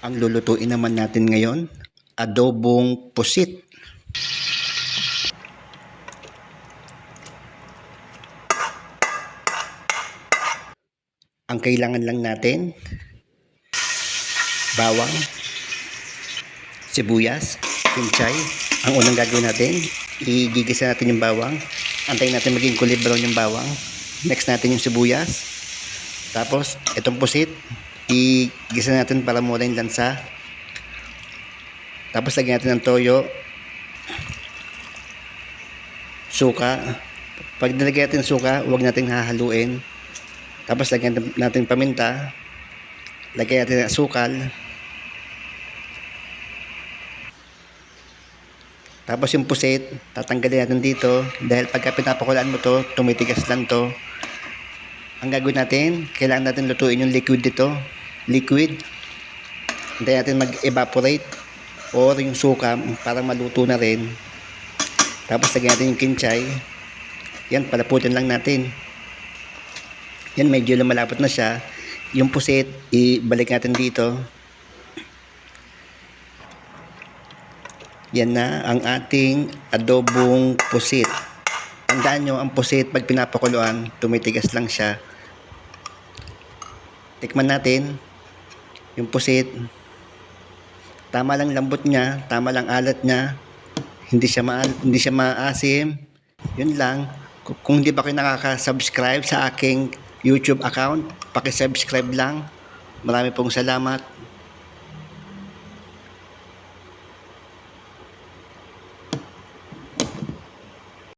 Ang lulutuin naman natin ngayon, adobong pusit. Ang kailangan lang natin, bawang, sibuyas, pinchay. Ang unang gagawin natin, igigisa natin yung bawang. Antayin natin maging kulay brown yung bawang. Next natin yung sibuyas. Tapos, itong pusit, igisa natin para mula yung lansa. Tapos, lagyan natin ng toyo, suka. Pag nilagyan natin suka, huwag natin hahaluin. Tapos, lagyan natin paminta. Lagyan natin ng asukal. Tapos yung pusit, tatanggalin natin dito dahil pagka pinapakulaan mo to, tumitigas lang to. Ang gagawin natin, kailangan natin lutuin yung liquid dito. Liquid. Hintayin natin mag-evaporate or yung suka para maluto na rin. Tapos lagyan natin yung kinchay. Yan, palaputin lang natin. Yan, medyo lumalapot na siya. Yung pusit, ibalik natin dito. Yan na ang ating adobong pusit. Tandaan nyo, ang pusit pag pinapakuluan, tumitigas lang siya. Tikman natin yung pusit. Tama lang lambot niya, tama lang alat niya. Hindi siya maasim. Yun lang. Kung hindi pa kayo nakaka-subscribe sa aking YouTube account, paki-subscribe lang. Marami pong salamat.